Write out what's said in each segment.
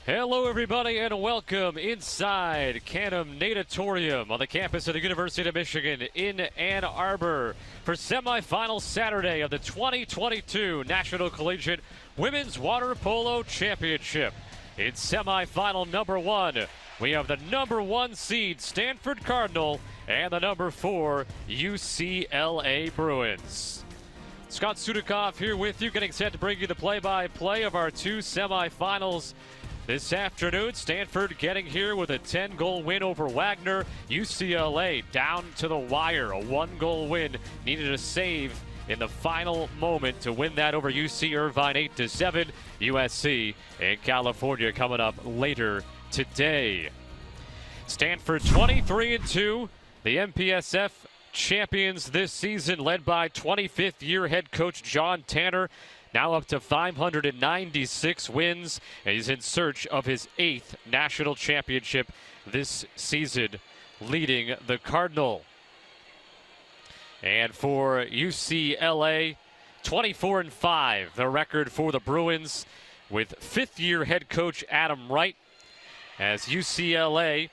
Hello, everybody, and welcome inside Canham Natatorium on the campus of the University of Michigan in Ann Arbor for semifinal Saturday of the 2022 National Collegiate Women's Water Polo Championship. In semifinal number 1, we have the number 1 seed Stanford Cardinal and the number 4 UCLA Bruins. Scott Sudikoff here with you, getting set to bring you the play-by-play of our 2 semifinals this afternoon. Stanford getting here with a 10-goal win over Wagner. UCLA down to the wire. A 1-goal win. Needed a save in the final moment to win that over UC Irvine 8-7. USC and California coming up later today. Stanford 23-2. The MPSF champions this season, led by 25th year head coach John Tanner. Now up to 596 wins, and he's in search of his 8th national championship this season, leading the Cardinal. And for UCLA, 24-5, the record for the Bruins, with 5th year head coach Adam Wright, as UCLA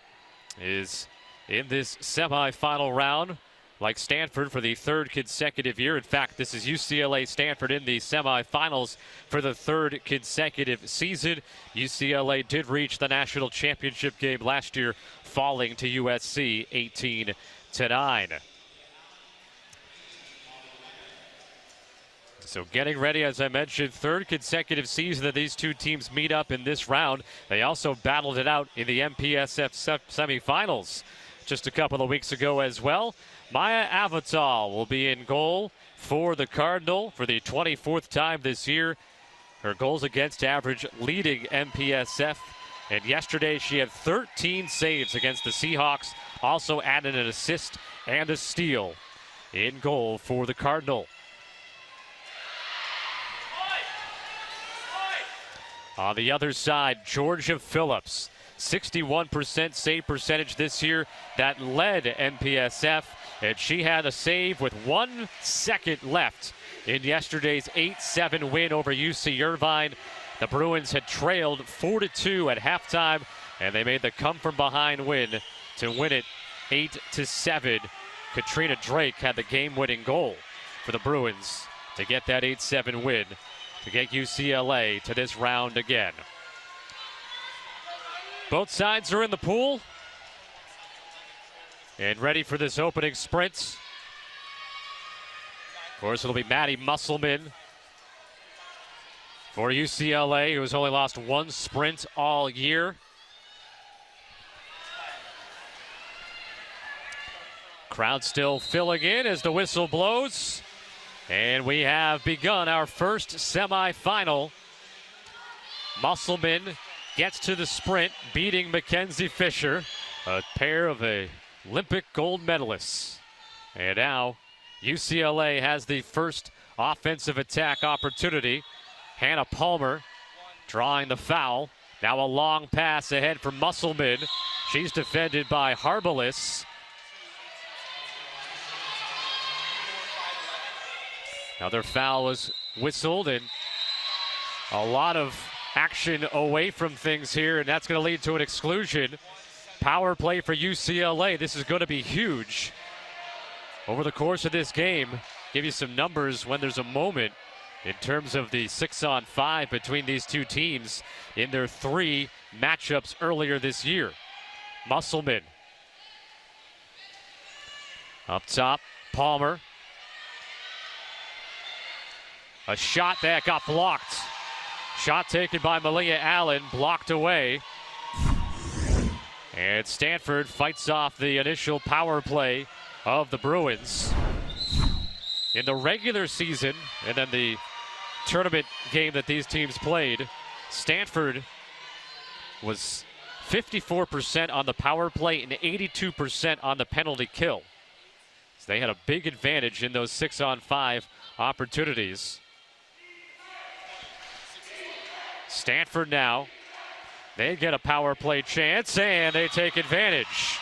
is in this semifinal round, like Stanford, for the 3rd consecutive year. In fact, this is UCLA-Stanford in the semifinals for the 3rd consecutive season. UCLA did reach the national championship game last year, falling to USC 18-9. So getting ready, as I mentioned, 3rd consecutive season that these two teams meet up in this round. They also battled it out in the MPSF semifinals just a couple of weeks ago as well. Maya Avatal will be in goal for the Cardinal for the 24th time this year. Her goals against average leading MPSF. And yesterday she had 13 saves against the Seahawks. Also added an assist and a steal in goal for the Cardinal. On the other side, Georgia Phillips. 61% save percentage this year. That led MPSF, and she had a save with 1 second left in yesterday's 8-7 win over UC Irvine. The Bruins had trailed 4-2 at halftime, and they made the come-from-behind win to win it 8-7. Katrina Drake had the game-winning goal for the Bruins to get that 8-7 win, to get UCLA to this round again. Both sides are in the pool and ready for this opening sprint. Of course, it'll be Maddie Musselman for UCLA, who has only lost 1 sprint all year. Crowd still filling in as the whistle blows. And we have begun our first semifinal. Musselman gets to the sprint, beating Mackenzie Fisher, a pair of Olympic gold medalists. And now UCLA has the first offensive attack opportunity. Hannah Palmer drawing the foul. Now a long pass ahead for Musselman. She's defended by Harbalis. Another foul was whistled, and a lot of action away from things here, and that's going to lead to an exclusion. Power play for UCLA. This is going to be huge over the course of this game. Give you some numbers when there's a moment in terms of the 6-on-5 between these two teams in their 3 matchups earlier this year. Musselman up top, Palmer. A shot that got blocked. Shot taken by Malia Allen, blocked away. And Stanford fights off the initial power play of the Bruins. In the regular season, and then the tournament game that these teams played, Stanford was 54% on the power play and 82% on the penalty kill. So they had a big advantage in those 6-on-5 opportunities. Stanford now, they get a power play chance, and they take advantage.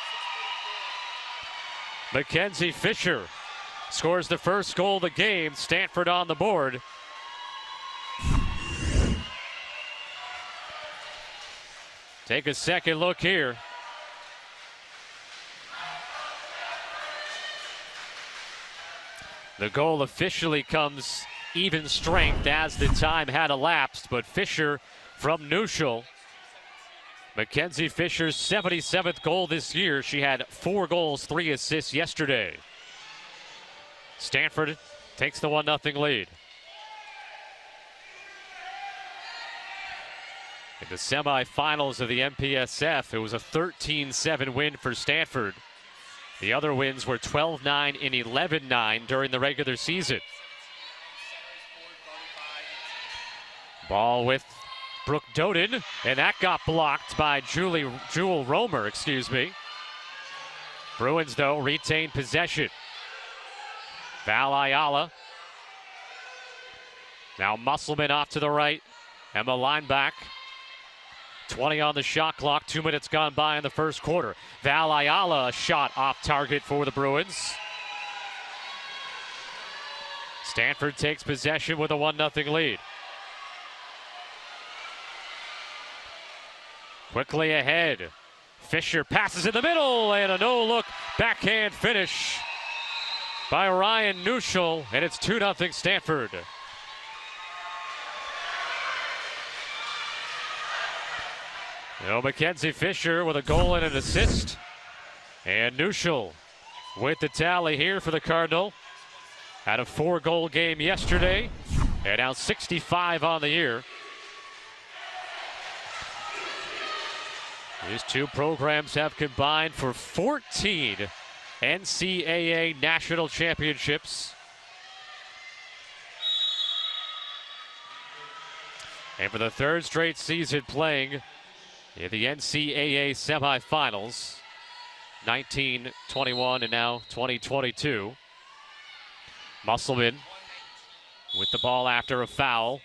Mackenzie Fisher scores the first goal of the game. Stanford on the board. Take a second look here. The goal officially comes even strength as the time had elapsed, but Fisher from neutral. Mackenzie Fisher's 77th goal this year. She had 4 goals, 3 assists yesterday. Stanford takes the 1-0 lead. In the semifinals of the MPSF, it was a 13-7 win for Stanford. The other wins were 12-9 and 11-9 during the regular season. Ball with Brooke Doden, and that got blocked by Jewel Romer, Bruins, though, retain possession. Val Ayala. Now Musselman off to the right. Emma Lineback. 20 on the shot clock, 2 minutes gone by in the first quarter. Val Ayala, a shot off target for the Bruins. Stanford takes possession with a 1-0 lead. Quickly ahead. Fisher passes in the middle, and a no-look backhand finish by Ryan Nuschel, and it's 2-0 Stanford. Mackenzie Fisher with a goal and an assist. And Nuschel with the tally here for the Cardinal. Had a 4-goal game yesterday, and now 65 on the year. These two programs have combined for 14 NCAA national championships. And for the 3rd straight season playing in the NCAA semifinals, 1921 and now 2022. Musselman with the ball after a foul.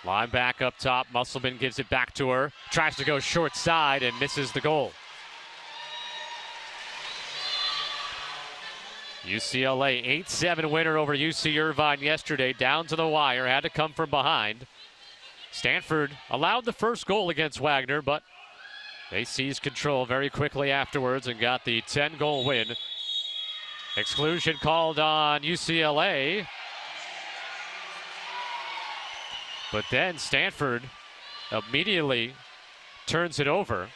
Line back up top. Musselman gives it back to her. Tries to go short side and misses the goal. UCLA 8-7 winner over UC Irvine yesterday, down to the wire, had to come from behind. Stanford allowed the first goal against Wagner, but they seized control very quickly afterwards and got the 10-goal win. Exclusion called on UCLA. But then Stanford immediately turns it over.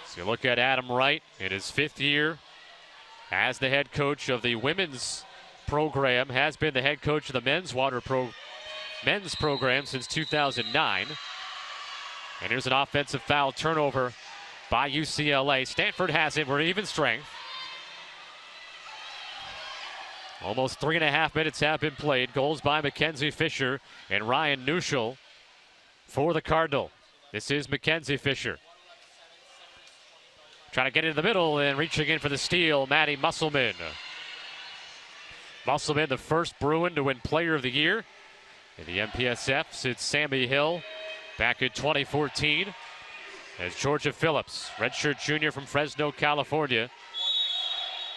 So you look at Adam Wright in his 5th year as the head coach of the women's program, has been the head coach of the men's program since 2009. And here's an offensive foul turnover by UCLA. Stanford has it. We're even strength. Almost 3.5 minutes have been played. Goals by Mackenzie Fisher and Ryan Nuschel for the Cardinal. This is Mackenzie Fisher. Trying to get into the middle and reaching in for the steal, Maddie Musselman. Musselman, the first Bruin to win Player of the Year in the MPSF since Sammy Hill back in 2014. As Georgia Phillips, redshirt junior from Fresno, California,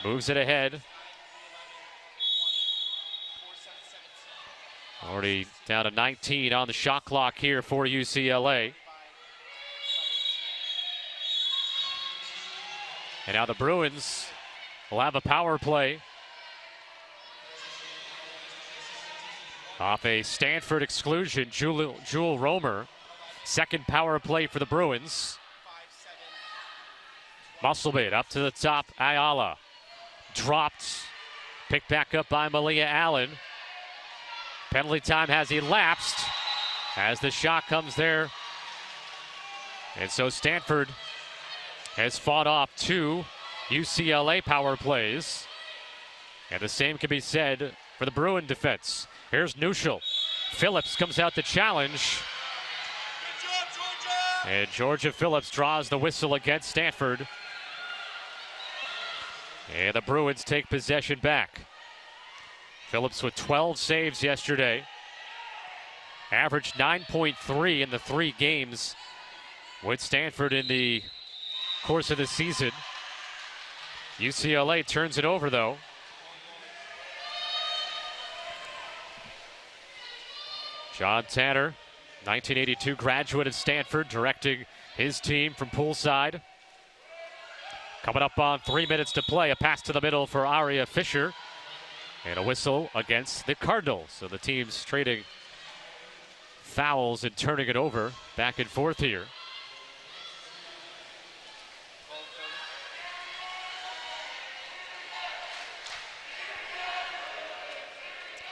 moves it ahead. Already down to 19 on the shot clock here for UCLA. And now the Bruins will have a power play off a Stanford exclusion. Jewel Romer, second power play for the Bruins. Musselman up to the top. Ayala dropped. Picked back up by Malia Allen. Penalty time has elapsed as the shot comes there. And so Stanford has fought off 2 UCLA power plays. And the same can be said for the Bruin defense. Here's Nuschel. Phillips comes out to challenge. And Georgia Phillips draws the whistle against Stanford. And the Bruins take possession back. Phillips with 12 saves yesterday. Averaged 9.3 in the 3 games with Stanford in the course of the season. UCLA turns it over, though. John Tanner, 1982 graduate of Stanford, directing his team from poolside. Coming up on 3 minutes to play, a pass to the middle for Aria Fisher, and a whistle against the Cardinals. So the team's trading fouls and turning it over back and forth here.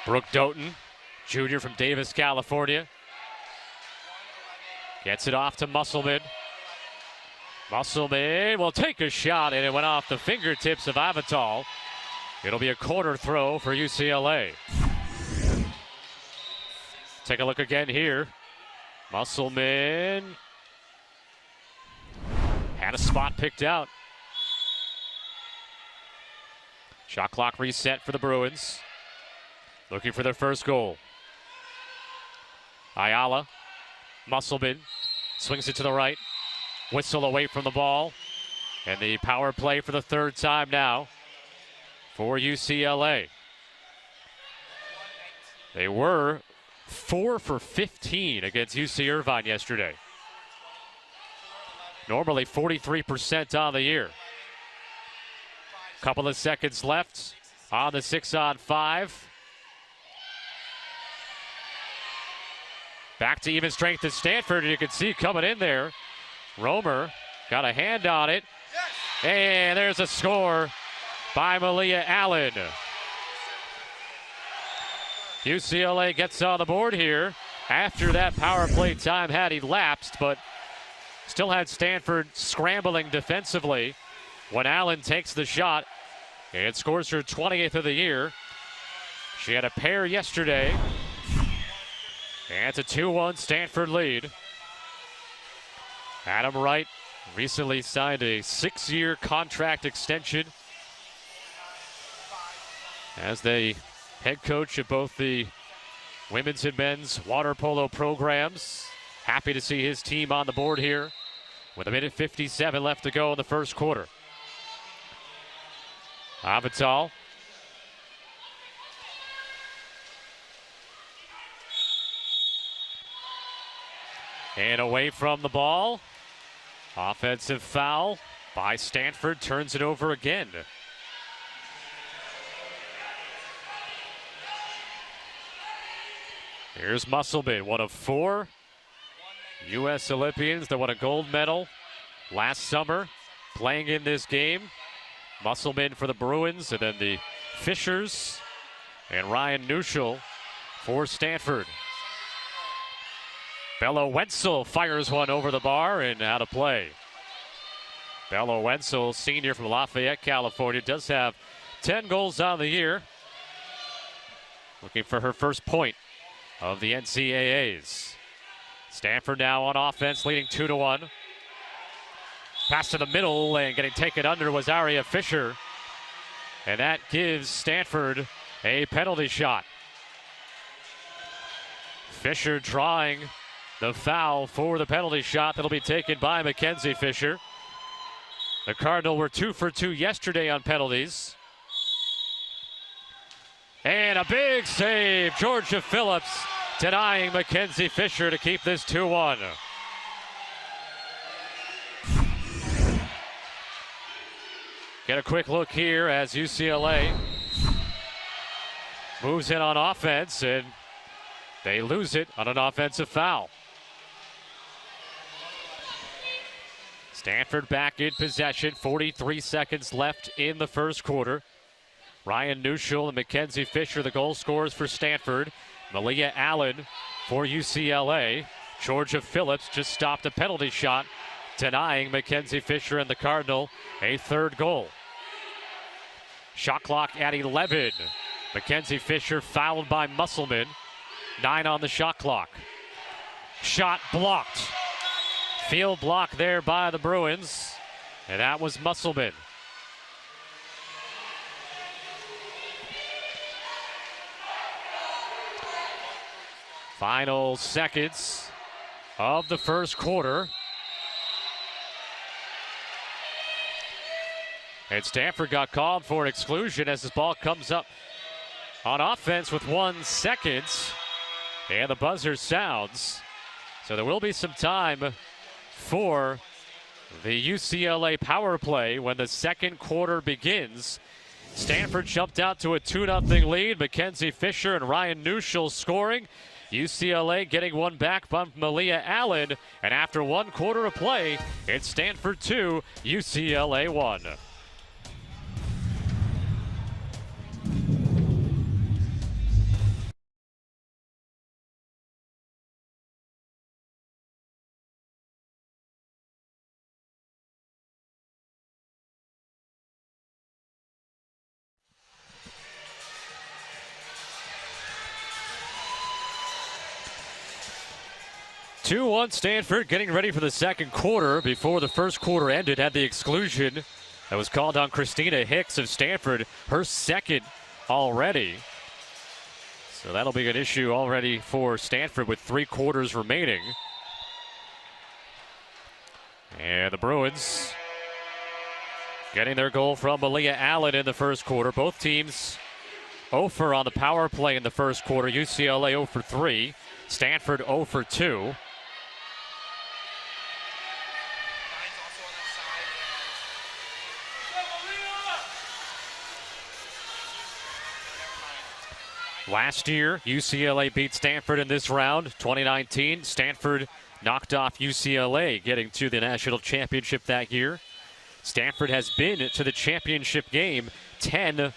Brooke Doughton, junior from Davis, California. Gets it off to Musselman. Musselman will take a shot, and it went off the fingertips of Avital. It'll be a corner throw for UCLA. Take a look again here. Musselman had a spot picked out. Shot clock reset for the Bruins. Looking for their first goal. Ayala, Musselman, swings it to the right. Whistle away from the ball. And the power play for the third time now for UCLA. They were 4 for 15 against UC Irvine yesterday. Normally 43% on the year. Couple of seconds left on the 6-on-5. Back to even strength at Stanford, and you can see coming in there, Romer got a hand on it. And there's a score by Malia Allen. UCLA gets on the board here after that power play time had elapsed, but still had Stanford scrambling defensively when Allen takes the shot and scores her 20th of the year. She had a pair yesterday. And it's a 2-1 Stanford lead. Adam Wright recently signed a 6-year contract extension as the head coach of both the women's and men's water polo programs. Happy to see his team on the board here with 1:57 left to go in the first quarter. Avital. And away from the ball. Offensive foul by Stanford, turns it over again. Here's Musselman, one of 4 U.S. Olympians that won a gold medal last summer playing in this game. Musselman for the Bruins, and then the Fishers and Ryan Neuschel for Stanford. Bella Wenzel fires one over the bar and out of play. Bella Wenzel, senior from Lafayette, California, does have 10 goals on the year. Looking for her first point of the NCAAs. Stanford now on offense, leading 2-1. Pass to the middle, and getting taken under was Aria Fisher. And that gives Stanford a penalty shot. Fisher drawing the foul for the penalty shot that'll be taken by Mackenzie Fisher. The Cardinals were 2 for 2 yesterday on penalties. And a big save, Georgia Phillips denying Mackenzie Fisher to keep this 2-1. Get a quick look here as UCLA moves in on offense, and they lose it on an offensive foul. Stanford back in possession, 43 seconds left in the first quarter. Ryan Neuschel and Mackenzie Fisher, the goal scorers for Stanford. Malia Allen for UCLA. Georgia Phillips just stopped a penalty shot, denying Mackenzie Fisher and the Cardinal a third goal. Shot clock at 11. Mackenzie Fisher fouled by Musselman. 9 on the shot clock. Shot blocked. Field block there by the Bruins, and that was Musselman. Final seconds of the first quarter. And Stanford got called for an exclusion as this ball comes up on offense with 1 second. And the buzzer sounds. So there will be some time for the UCLA power play when the second quarter begins. Stanford jumped out to a 2-0 lead. Mackenzie Fisher and Ryan Neuschel scoring. UCLA getting one back from Malia Allen. And after 1 quarter of play, it's Stanford 2, UCLA 1. Two-1 Stanford getting ready for the second quarter. Before the first quarter ended, had the exclusion that was called on Christina Hicks of Stanford, her second already. So that'll be an issue already for Stanford with 3 quarters remaining. And the Bruins getting their goal from Malia Allen in the first quarter. Both teams 0 for on the power play in the first quarter. UCLA 0 for 3. Stanford 0 for 2. Last year, UCLA beat Stanford in this round, 2019. Stanford knocked off UCLA, getting to the national championship that year. Stanford has been to the championship game 10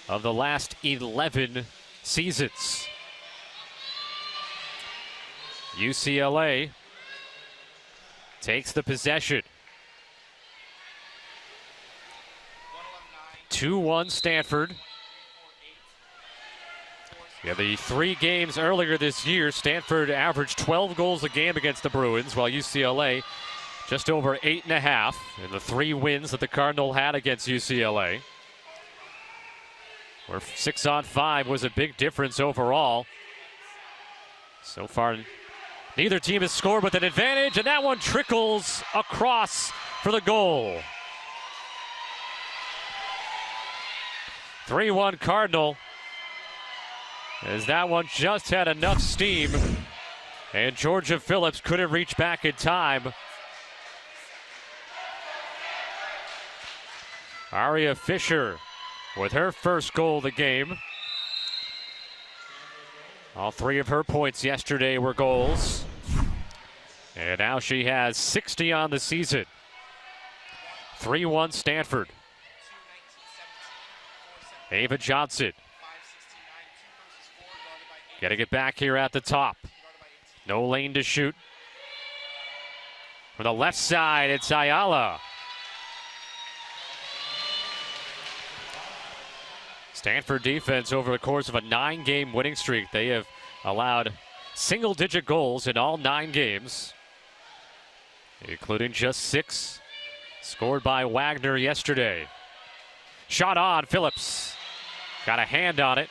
of the last 11 seasons. UCLA takes the possession. 2-1 Stanford. Yeah, the 3 games earlier this year, Stanford averaged 12 goals a game against the Bruins, while UCLA just over 8.5 in the 3 wins that the Cardinal had against UCLA. Where 6-on-5 was a big difference overall. So far, neither team has scored with an advantage, and that one trickles across for the goal. 3-1 Cardinal. As that one just had enough steam, and Georgia Phillips couldn't reach back in time. Aria Fisher with her first goal of the game. All 3 of her points yesterday were goals. And now she has 60 on the season. 3-1 Stanford. Ava Johnson getting it back here at the top. No lane to shoot. From the left side, it's Ayala. Stanford defense over the course of a 9-game winning streak. They have allowed single-digit goals in all 9 games, including just 6 scored by Wagner yesterday. Shot on, Phillips. Got a hand on it.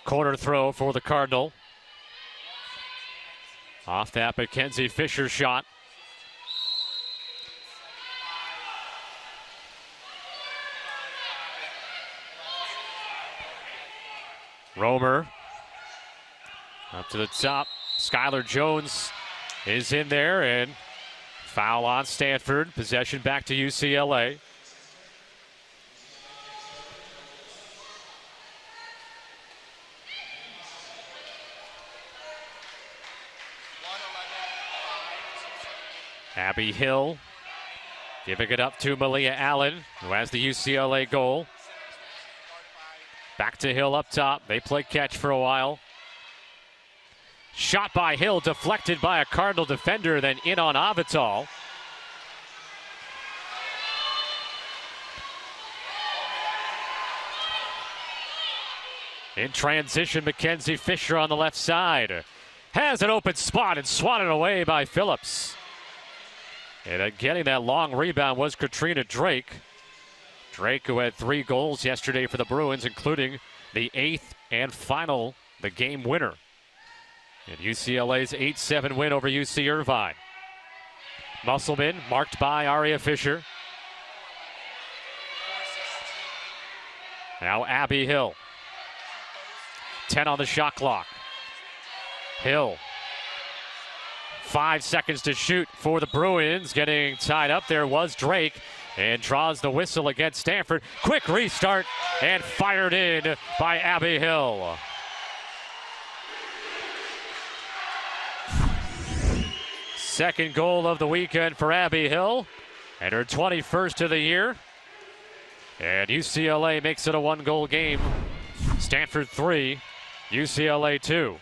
Corner throw for the Cardinal. Off that Mackenzie Fisher shot. Romer up to the top. Skylar Jones is in there, and foul on Stanford. Possession back to UCLA. Abby Hill giving it up to Malia Allen, who has the UCLA goal. Back to Hill up top. They play catch for a while. Shot by Hill, deflected by a Cardinal defender, then in on Avital. In transition, Mackenzie Fisher on the left side. Has an open spot and swatted away by Phillips. And getting that long rebound was Katrina Drake. Drake, who had 3 goals yesterday for the Bruins, including the 8th and final, the game winner. And UCLA's 8-7 win over UC Irvine. Musselman marked by Aria Fisher. Now Abby Hill. 10 on the shot clock. Hill. 5 seconds to shoot for the Bruins. Getting tied up there was Drake and draws the whistle against Stanford. Quick restart and fired in by Abby Hill. Second goal of the weekend for Abby Hill and her 21st of the year. And UCLA makes it a 1-goal game. Stanford 3, UCLA 2.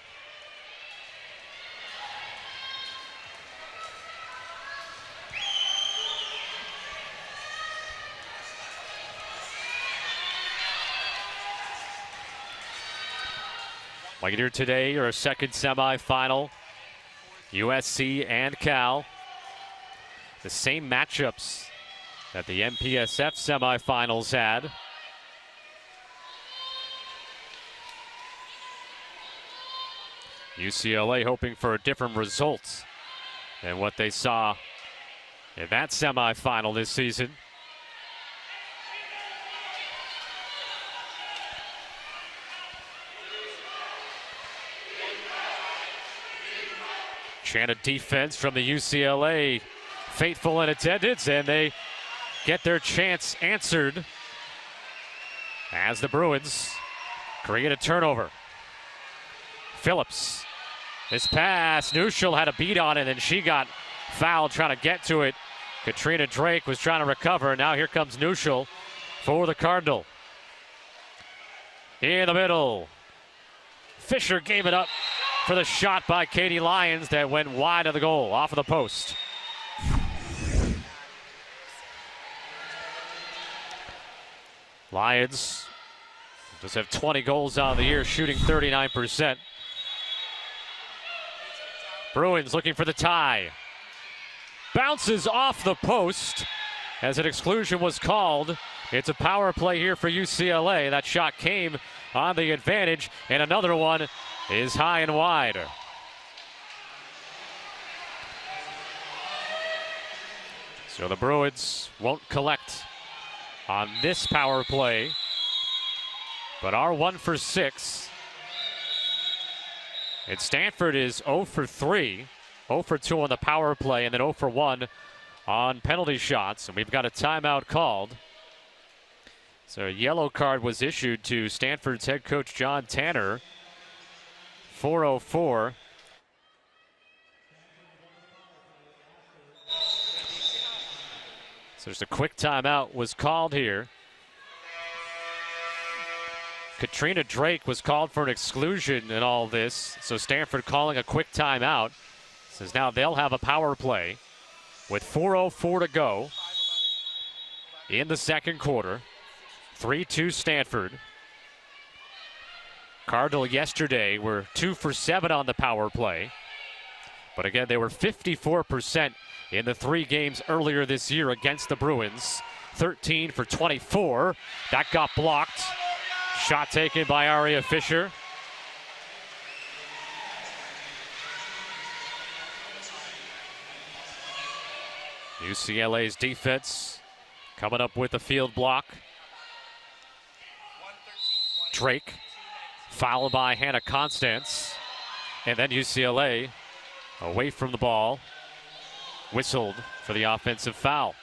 Later today, our second semifinal, USC and Cal. The same matchups that the MPSF semifinals had. UCLA hoping for a different result than what they saw in that semifinal this season. Chanted defense from the UCLA faithful in attendance, and they get their chance answered as the Bruins create a turnover. Phillips, this pass, Neuschel had a beat on it, and she got fouled trying to get to it. Katrina Drake was trying to recover. Now here comes Neuschel for the Cardinal. In the middle, Fisher gave it up for the shot by Katie Lyons that went wide of the goal, off of the post. Lions does have 20 goals on the year, shooting 39%. Bruins looking for the tie. Bounces off the post as an exclusion was called. It's a power play here for UCLA. That shot came on the advantage, and another one is high and wide. So the Bruins won't collect on this power play, but are 1 for 6. And Stanford is 0 for 3, 0 for 2 on the power play, and then 0 for 1 on penalty shots. And we've got a timeout called. So a yellow card was issued to Stanford's head coach John Tanner. 4:04. So just a quick timeout was called here. Katrina Drake was called for an exclusion in all this. So Stanford calling a quick timeout. Says now they'll have a power play with 4:04 to go in the second quarter. 3-2 Stanford. Cardinal yesterday were 2 for 7 on the power play. But again, they were 54% in the 3 games earlier this year against the Bruins. 13 for 24. That got blocked. Shot taken by Aria Fisher. UCLA's defense coming up with a field block. Drake, fouled by Hannah Constance. And then UCLA away from the ball, whistled for the offensive foul.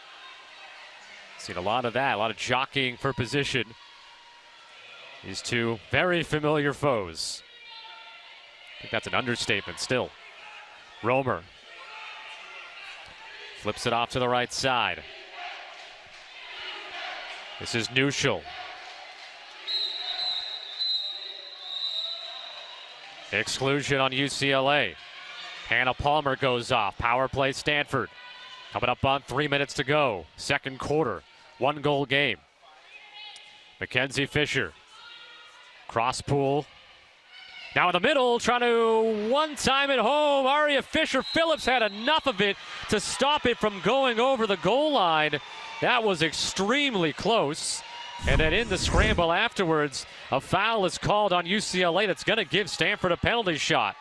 Seen a lot of that, a lot of jockeying for position. These two very familiar foes. I think that's an understatement still. Romer flips it off to the right side. This is Neuschel. Exclusion on UCLA. Hannah Palmer goes off. Power play Stanford. Coming up on 3 minutes to go. Second quarter. 1-goal game. Mackenzie Fisher. Cross pool. Now in the middle, trying to one-time it home. Aria Fisher Phillips had enough of it to stop it from going over the goal line. That was extremely close. And then in the scramble afterwards, a foul is called on UCLA that's going to give Stanford a penalty shot.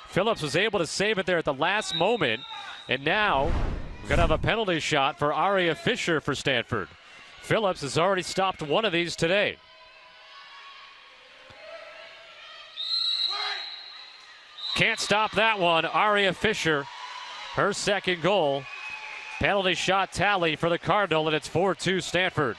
Phillips was able to save it there at the last moment. And now we're going to have a penalty shot for Aria Fisher for Stanford. Phillips has already stopped one of these today. Can't stop that one. Aria Fisher, her second goal. Penalty shot tally for the Cardinal, and it's 4-2 Stanford.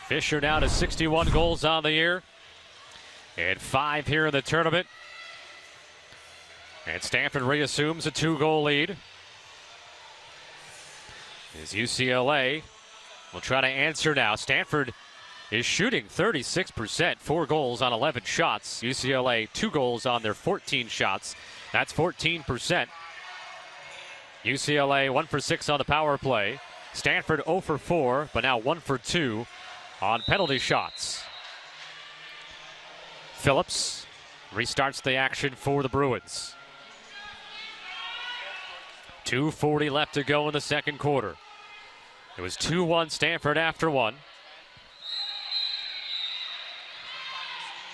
Fisher now to 61 goals on the year, and 5 here in the tournament. And Stanford reassumes a 2-goal lead. As UCLA will try to answer now. Stanford is shooting 36%, 4 goals on 11 shots. UCLA 2 goals on their 14 shots. That's 14%. UCLA 1 for 6 on the power play. Stanford 0 for 4, but now 1 for 2 on penalty shots. Phillips restarts the action for the Bruins. 2:40 left to go in the second quarter. It was 2-1 Stanford after 1.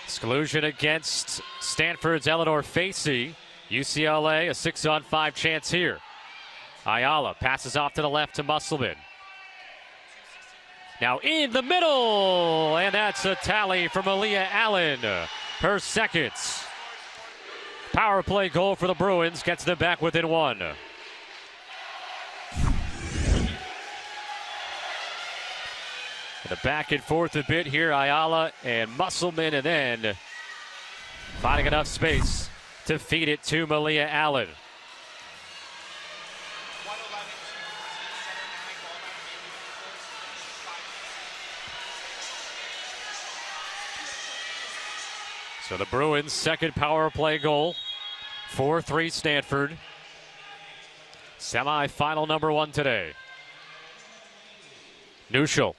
Exclusion against Stanford's Eleanor Facey. UCLA a 6-on-5 chance here. Ayala passes off to the left to Musselman. Now in the middle, and that's a tally from Aaliyah Allen, her second. Power play goal for the Bruins gets them back within 1. And a back and forth a bit here, Ayala and Musselman, and then finding enough space to feed it to Malia Allen. So the Bruins' second power play goal, 4-3 Stanford. Semi-final number 1 today. Neuschel.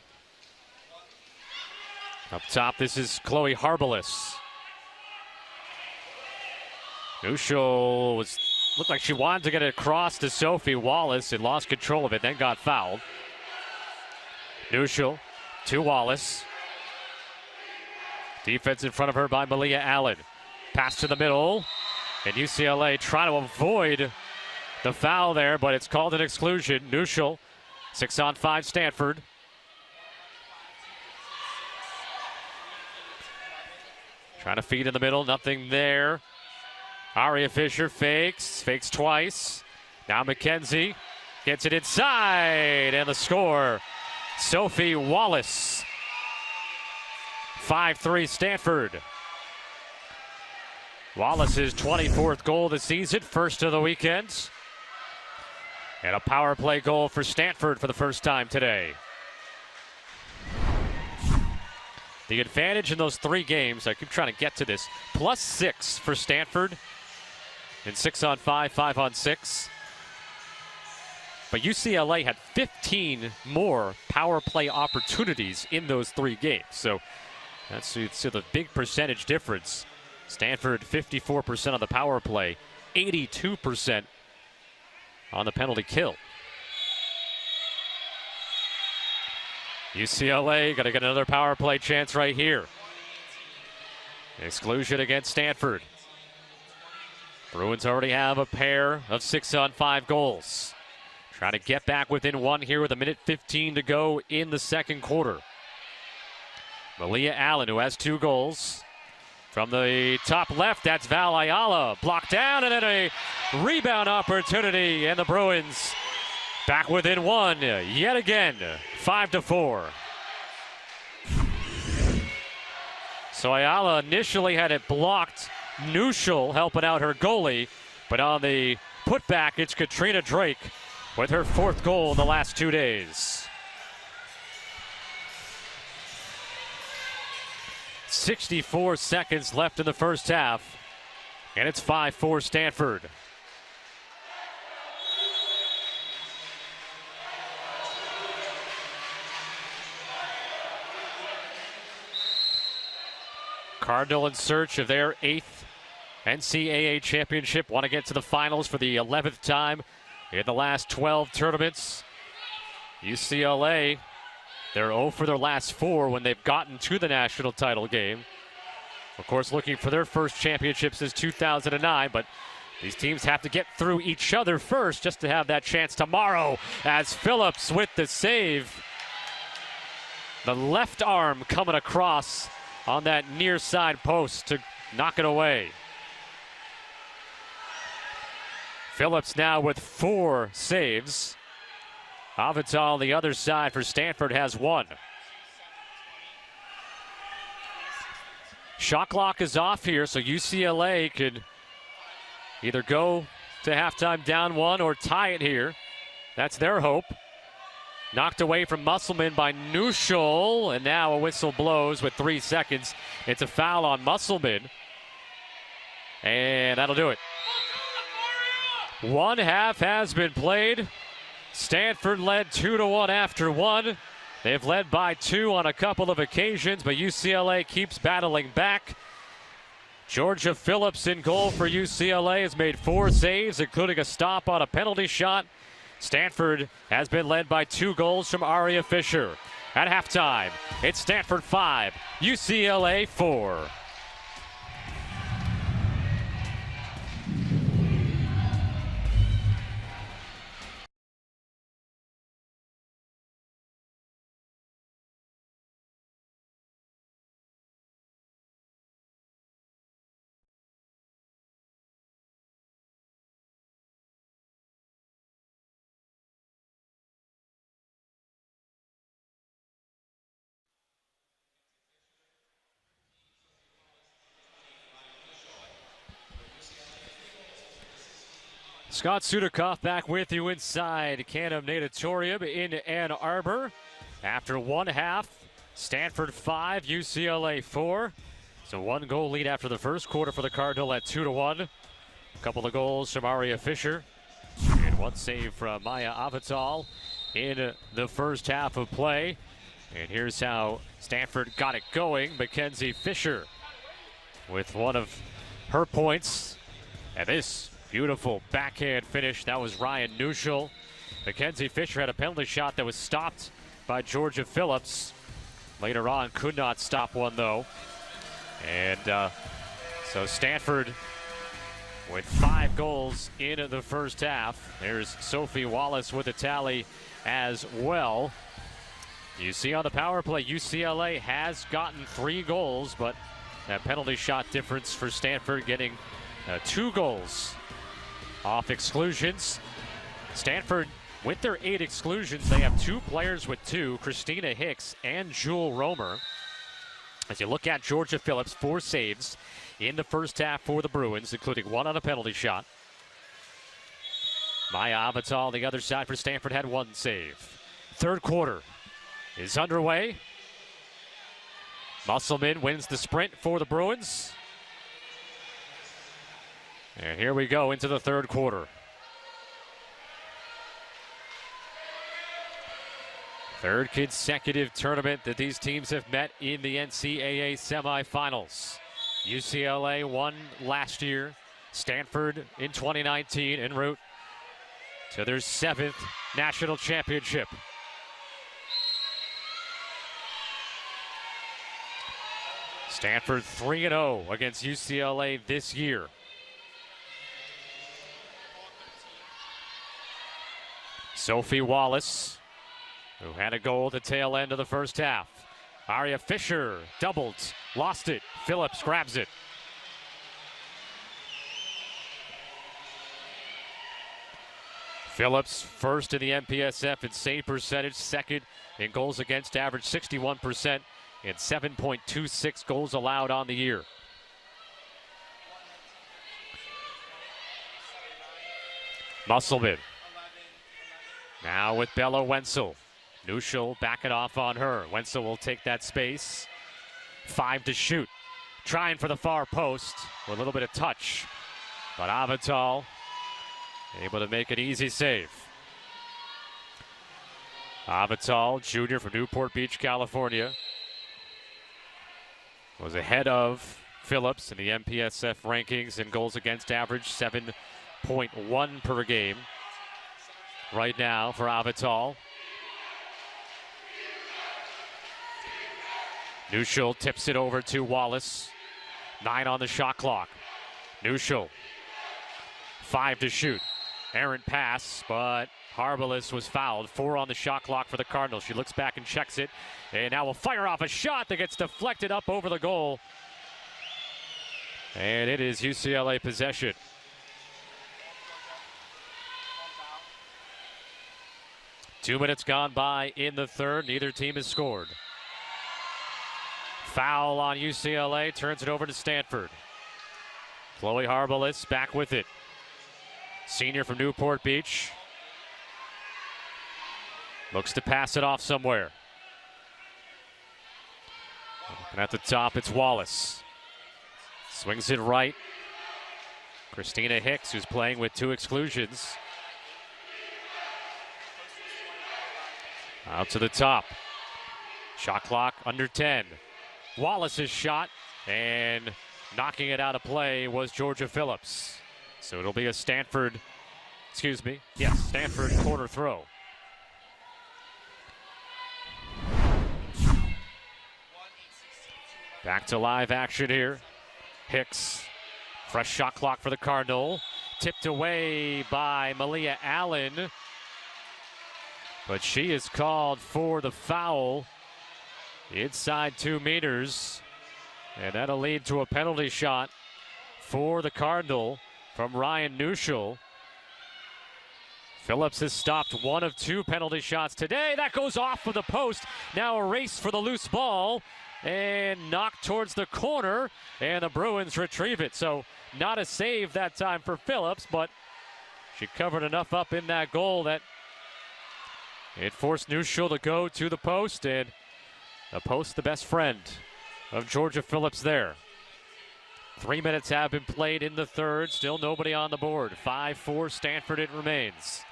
Up top, this is Chloe Harbalis. Neuschel looked like she wanted to get it across to Sophie Wallace and lost control of it, then got fouled. Neuschel to Wallace. Defense in front of her by Malia Allen. Pass to the middle. And UCLA trying to avoid the foul there, but it's called an exclusion. Neuschel, 6-on-5 Stanford. Trying to feed in the middle, nothing there. Aria Fisher fakes twice. Now McKenzie gets it inside, and the score, Sophie Wallace. 5-3 Stanford. Wallace's 24th goal of the season, first of the weekend. And a power play goal for Stanford for the first time today. The advantage in those 3 games, I keep trying to get to this, +6 for Stanford in 6-on-5, 5-on-6. But UCLA had 15 more power play opportunities in those 3 games. So that's the big percentage difference. Stanford 54% on the power play, 82% on the penalty kill. UCLA got to get another power play chance right here. Exclusion against Stanford. Bruins already have a pair of 6-on-5 goals. Trying to get back within 1 here with 1:15 to go in the second quarter. Malia Allen, who has 2 goals. From the top left, that's Val Ayala. Blocked down, and then a rebound opportunity. And the Bruins back within 1 yet again, 5-4. So Ayala initially had it blocked. Neuschel helping out her goalie. But on the putback, it's Katrina Drake with her 4th goal in the last 2 days. 64 seconds left in the first half, and it's 5-4 Stanford. Cardinal in search of their 8th NCAA championship, want to get to the finals for the 11th time in the last 12 tournaments. UCLA, they're 0 for their last 4 when they've gotten to the national title game. Of course, looking for their first championship since 2009, but These teams have to get through each other first just to have that chance tomorrow, as Phillips with the save. The left arm coming across on that near side post to knock it away. Phillips now with 4 saves. Avital on the other side for Stanford has 1. Shot clock is off here, so UCLA could either go to halftime down 1 or tie it here. That's their hope. Knocked away from Musselman by Nuschel, and now a whistle blows with 3 seconds. It's a foul on Musselman, and that'll do it. 1 half has been played. Stanford led 2-1 after 1. They've led by 2 on a couple of occasions, but UCLA keeps battling back. Georgia Phillips in goal for UCLA has made 4 saves, including a stop on a penalty shot. Stanford has been led by 2 goals from Aria Fisher. At halftime, it's Stanford 5, UCLA 4. Scott Sudakoff back with you inside Canham Natatorium in Ann Arbor. After 1 half, Stanford 5, UCLA 4. So 1 goal lead after the first quarter for the Cardinal at 2-1. A couple of goals from Aria Fisher and 1 save from Maya Avital in the first half of play. And here's how Stanford got it going. Mackenzie Fisher with 1 of her points. And this beautiful backhand finish, that was Ryan Nuschel. Mackenzie Fisher had a penalty shot that was stopped by Georgia Phillips. Later on, could not stop one though. And so Stanford with 5 goals in the first half. There's Sophie Wallace with a tally as well. You see on the power play, UCLA has gotten 3 goals, but that penalty shot difference for Stanford getting 2 goals off exclusions. Stanford, with their 8 exclusions, they have 2 players with 2, Christina Hicks and Jewel Romer. As you look at Georgia Phillips, 4 saves in the first half for the Bruins, including 1 on a penalty shot. Maya Avital on the other side for Stanford had 1 save. Third quarter is underway. Musselman wins the sprint for the Bruins. And here we go into the third quarter. Third consecutive tournament that these teams have met in the NCAA semifinals. UCLA won last year. Stanford in 2019 en route to their 7th national championship. Stanford 3-0 against UCLA this year. Sophie Wallace, who had a goal at the tail end of the first half. Aria Fisher doubled, lost it. Phillips grabs it. Phillips first in the MPSF in save percentage, second in goals against average, 61%, and 7.26 goals allowed on the year. Musselman. Now with Bella Wenzel. Nuschel backing off on her. Wenzel will take that space. 5 to shoot. Trying for the far post with a little bit of touch. But Avital able to make an easy save. Avital, junior from Newport Beach, California, was ahead of Phillips in the MPSF rankings in goals against average, 7.1 per game. Right now for Avital. Nuschel tips it over to Wallace. 9 on the shot clock. Nuschel 5 to shoot. Errant pass, but Harbalis was fouled. 4 on the shot clock for the Cardinals. She looks back and checks it, and now will fire off a shot that gets deflected up over the goal. And it is UCLA possession. Two minutes gone by in the third. Neither team has scored. Foul on UCLA, turns it over to Stanford. Chloe Harbalis back with it. Senior from Newport Beach. Looks to pass it off somewhere. And at the top, it's Wallace. Swings it right. Christina Hicks, who's playing with 2 exclusions. Out to the top. Shot clock under 10. Wallace's shot, and knocking it out of play was Georgia Phillips. So it'll be a Stanford corner throw. Back to live action here. Hicks, fresh shot clock for the Cardinal. Tipped away by Malia Allen, but she is called for the foul inside 2 meters, and that'll lead to a penalty shot for the Cardinal from Ryan Neuschel. Phillips has stopped 1 of 2 penalty shots today. That goes off of the post. Now a race for the loose ball and knocked towards the corner, and the Bruins retrieve it. So not a save that time for Phillips, but she covered enough up in that goal that it forced Neuschel to go to the post, and the post, the best friend of Georgia Phillips there. 3 minutes have been played in the third. Still nobody on the board. 5-4 Stanford it remains.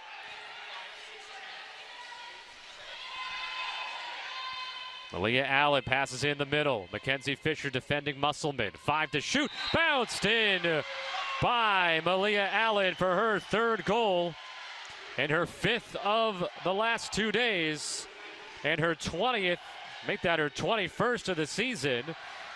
Malia Allen passes in the middle. Mackenzie Fisher defending Musselman. 5 to shoot. Bounced in by Malia Allen for her 3rd goal and her 5th of the last 2 days, and her 20th. Make that her 21st of the season,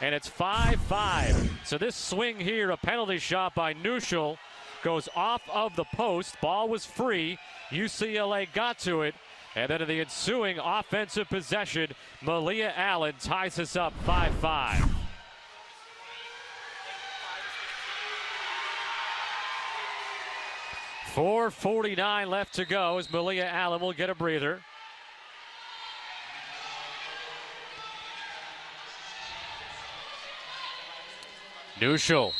and it's 5-5. So this swing here, a penalty shot by Neuschel, goes off of the post. Ball was free. UCLA got to it, and then in the ensuing offensive possession, Malia Allen ties us up 5-5. .449 left to go as Malia Allen will get a breather. Neuschel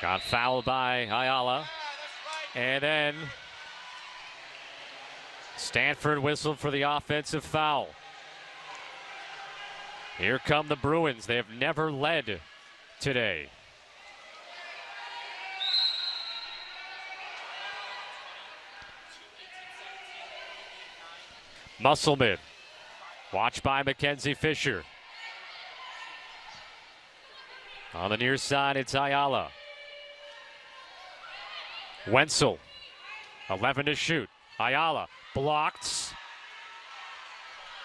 got fouled by Ayala, and then Stanford whistled for the offensive foul. Here come the Bruins. They have never led today. Musselman, watched by Mackenzie Fisher. On the near side, it's Ayala. Wenzel, 11 to shoot. Ayala blocked.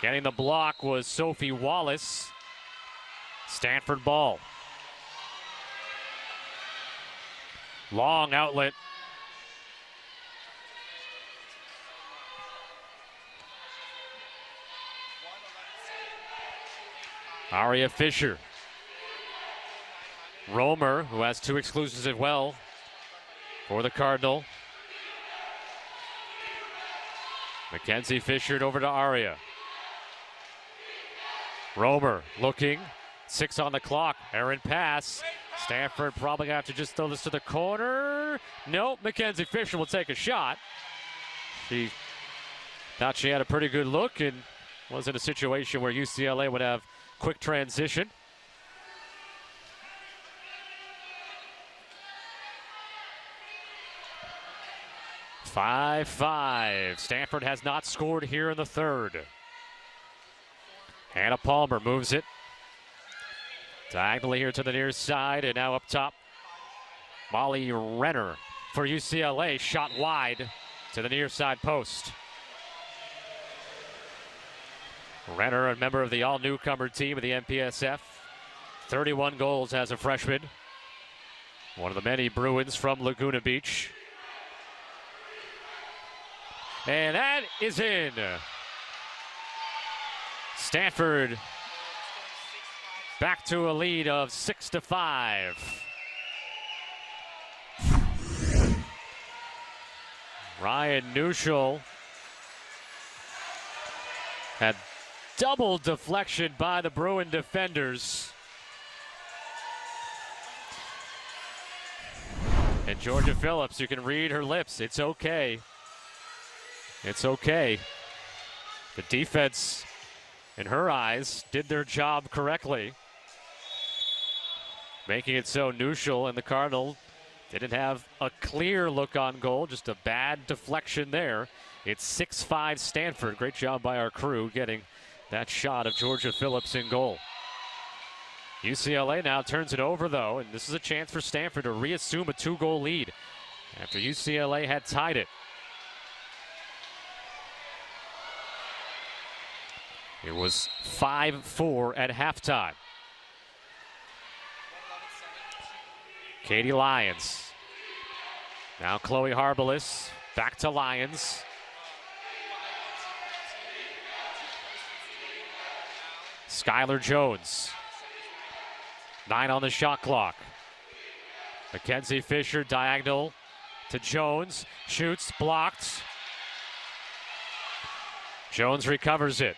Getting the block was Sophie Wallace. Stanford ball. Long outlet. Aria Fisher. Romer, who has 2 exclusions as well for the Cardinal. Mackenzie Fisher over to Aria. Romer looking, 6 on the clock. Errant pass. Stanford probably going to have to just throw this to the corner. Nope, Mackenzie Fisher will take a shot. She thought she had a pretty good look and was in a situation where UCLA would have quick transition. .55. Stanford has not scored here in the third. Hannah Palmer moves it diagonally here to the near side, and now up top, Molly Renner for UCLA, shot wide to the near side post. Renner, a member of the all-newcomer team of the MPSF, 31 goals as a freshman. One of the many Bruins from Laguna Beach. And that is in. Stanford back to a lead of 6-5. Ryan Neuschel had double deflection by the Bruin defenders. And Georgia Phillips, you can read her lips. It's okay. It's okay. The defense, in her eyes, did their job correctly, making it so Neuschel and the Cardinal didn't have a clear look on goal, just a bad deflection there. It's 6-5 Stanford. Great job by our crew getting that shot of Georgia Phillips in goal. UCLA now turns it over, though, and this is a chance for Stanford to reassume a 2-goal lead after UCLA had tied it. It was 5-4 at halftime. Katie Lyons. Now Chloe Harbalis back to Lyons. Skylar Jones. 9 on the shot clock. Mackenzie Fisher diagonal to Jones. Shoots, blocked. Jones recovers it.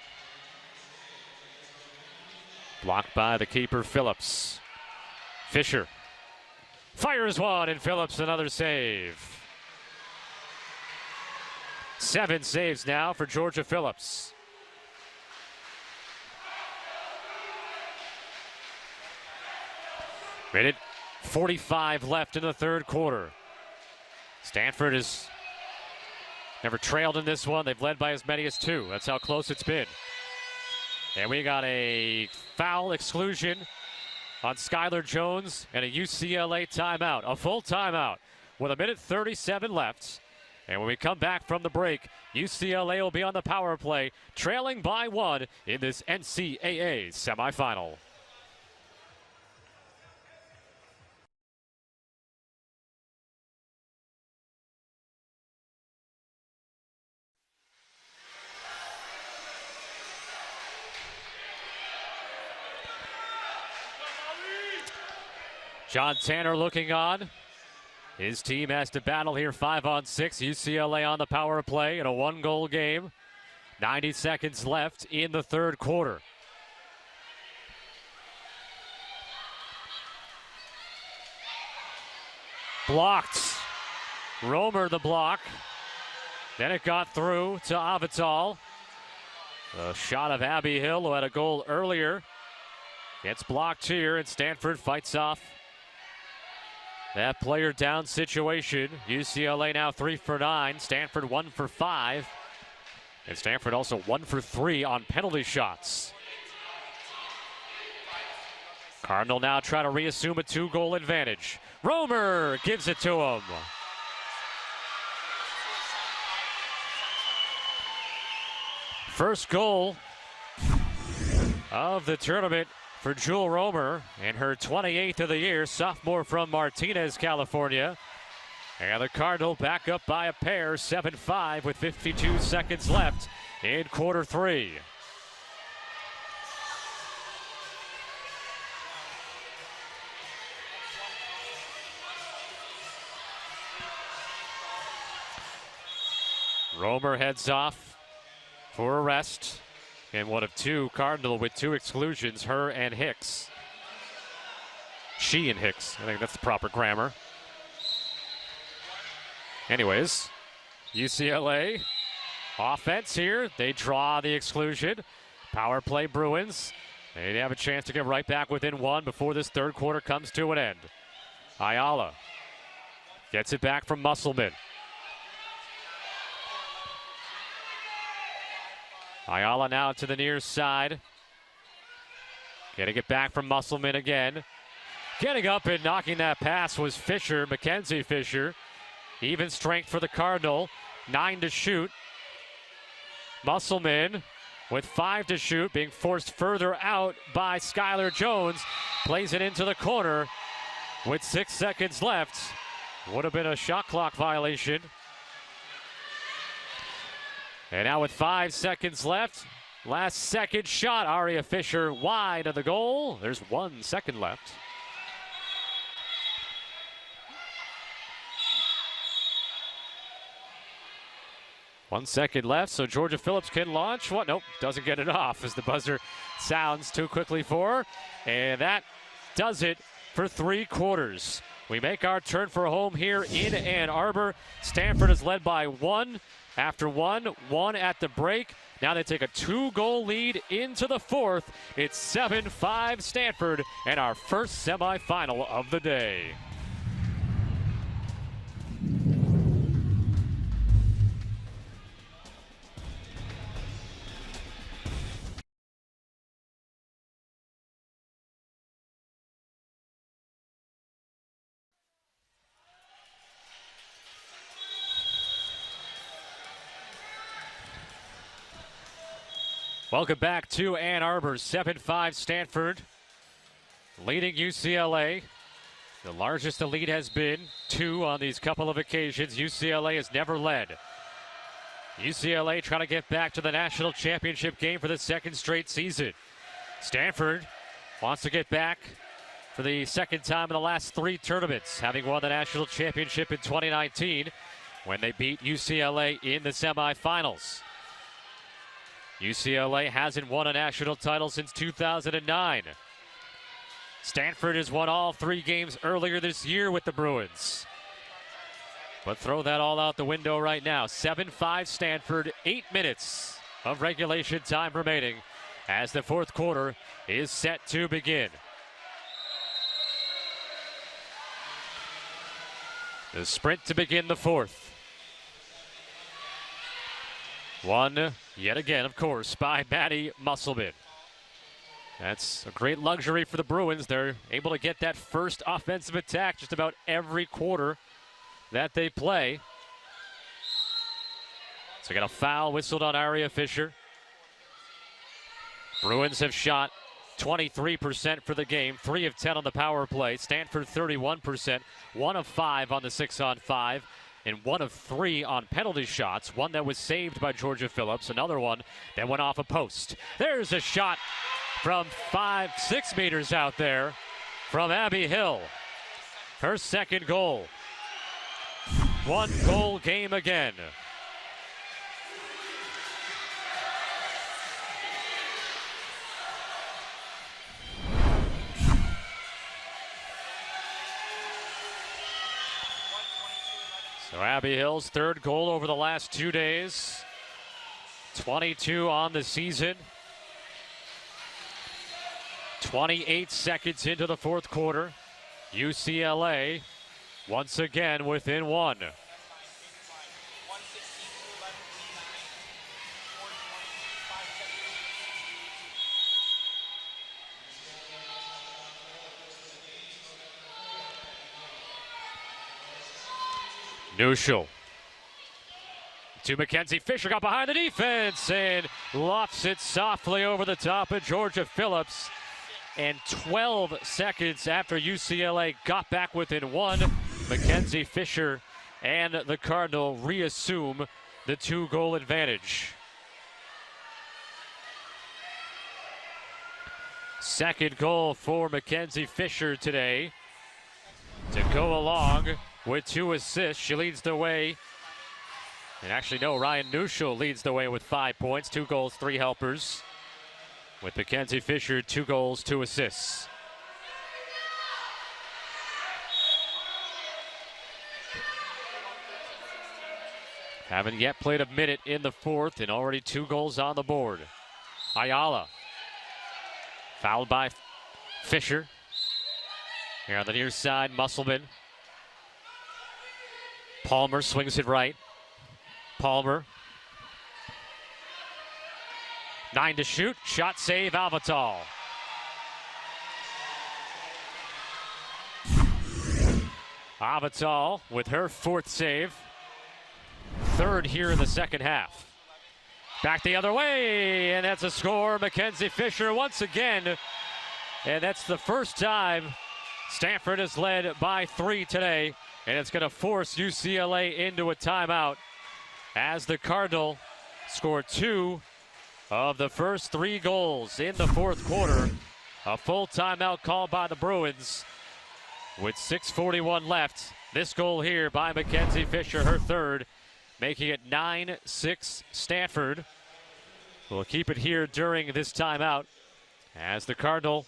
Blocked by the keeper, Phillips. Fisher fires one, and Phillips another save. 7 saves now for Georgia Phillips. Minute 45 left in the third quarter. Stanford has never trailed in this one. They've led by as many as 2. That's how close it's been. And we got a foul exclusion on Skylar Jones and a UCLA timeout, a full timeout with a minute 37 left. And when we come back from the break, UCLA will be on the power play, trailing by 1 in this NCAA semifinal. John Tanner looking on. His team has to battle here 5-on-6. UCLA on the power play in a 1-goal game. 90 seconds left in the third quarter. Blocked. Romer the block. Then it got through to Avital. A shot of Abby Hill, who had a goal earlier. Gets blocked here, and Stanford fights off that player down situation. UCLA now 3 for 9. Stanford 1 for 5. And Stanford also 1 for 3 on penalty shots. Cardinal now try to reassume a 2-goal advantage. Romer gives it to him. First goal of the tournament for Jewel Romer, and her 28th of the year, sophomore from Martinez, California. And the Cardinal back up by a pair, 7-5 with 52 seconds left in quarter 3. Romer heads off for a rest. And one of 2, Cardinal with 2 exclusions, her and Hicks. She and Hicks, I think that's the proper grammar. Anyways, UCLA offense here. They draw the exclusion. Power play Bruins. They have a chance to get right back within 1 before this third quarter comes to an end. Ayala gets it back from Musselman. Ayala now to the near side. Getting it back from Musselman again. Getting up and knocking that pass was Fisher, Mackenzie Fisher. Even strength for the Cardinal. 9 to shoot. Musselman with 5 to shoot, being forced further out by Skylar Jones. Plays it into the corner. with 6 seconds left. Would have been a shot clock violation. And now with 5 seconds left, last second shot, Aria Fisher wide of the goal. There's 1 second left. One second left, so Georgia Phillips can launch. What? Nope, doesn't get it off as the buzzer sounds too quickly for her. And that does it for 3 quarters. We make our turn for home here in Ann Arbor. Stanford is led by 1 after 1 at the break. Now they take a 2-goal lead into the 4th. It's 7-5 Stanford and our first semifinal of the day. Welcome back to Ann Arbor. 7-5 Stanford leading UCLA. The largest the lead has been 2 on these couple of occasions. UCLA has never led. UCLA trying to get back to the national championship game for the 2nd straight season. Stanford wants to get back for the 2nd time in the last 3 tournaments, having won the national championship in 2019 when they beat UCLA in the semifinals. UCLA hasn't won a national title since 2009. Stanford has won all 3 games earlier this year with the Bruins. But throw that all out the window right now. 7-5 Stanford, 8 minutes of regulation time remaining as the 4th quarter is set to begin. The sprint to begin the 4th. 1, yet again, of course, by Maddie Musselman. That's a great luxury for the Bruins. They're able to get that first offensive attack just about every quarter that they play. So got a foul whistled on Aria Fisher. Bruins have shot 23% for the game, 3 of 10 on the power play. Stanford 31%, 1 of 5 on the 6-on-5. And 1 of 3 on penalty shots. 1 that was saved by Georgia Phillips. Another one that went off a post. There's a shot from 5-6 meters out there from Abby Hill. Her 2nd goal. 1-goal game again. So Abby Hill's 3rd goal over the last 2 days. 22 on the season. 28 seconds into the 4th quarter. UCLA once again within 1. Nuschel to Mackenzie Fisher, got behind the defense and lofts it softly over the top of Georgia Phillips. And 12 seconds after UCLA got back within 1, Mackenzie Fisher and the Cardinal reassume the 2-goal advantage. 2nd goal for Mackenzie Fisher today to go along with 2 assists. She leads the way. And actually, no, Ryan Nuschel leads the way with 5 points, 2 goals, 3 helpers. With Mackenzie Fisher, 2 goals, 2 assists. Haven't yet played a minute in the 4th and already 2 goals on the board. Ayala, fouled by Fisher. Here on the near side, Musselman. Palmer swings it right. Palmer. 9 to shoot. Shot save, Alvatal. Alvatal with her 4th save. 3rd here in the 2nd half. Back the other way, and that's a score. Mackenzie Fisher once again. And that's the first time Stanford is led by 3 today, and it's going to force UCLA into a timeout as the Cardinal scored 2 of the first 3 goals in the fourth quarter. A full timeout called by the Bruins with 6:41 left. This goal here by Mackenzie Fisher, her third, making it 9-6 Stanford. We'll keep it here during this timeout as the Cardinal,